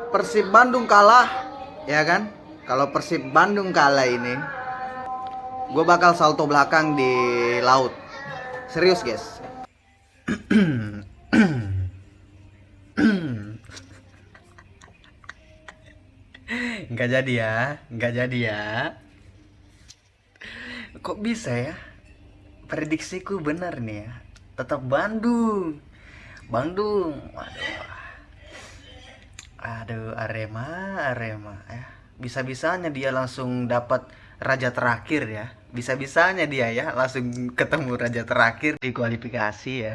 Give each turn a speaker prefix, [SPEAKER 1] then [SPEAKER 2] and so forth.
[SPEAKER 1] Persib Bandung kalah, ya kan? Kalau Persib Bandung kalah ini, gue bakal salto belakang di laut. Serius, guys. Nggak jadi ya, nggak jadi ya. Kok bisa ya? Prediksiku benar nih ya. Tetap Bandung. Bandung. Waduh. Aduh, Arema ya. Bisa-bisanya dia langsung dapat raja terakhir ya. Bisa-bisanya dia ya langsung ketemu raja terakhir di kualifikasi ya.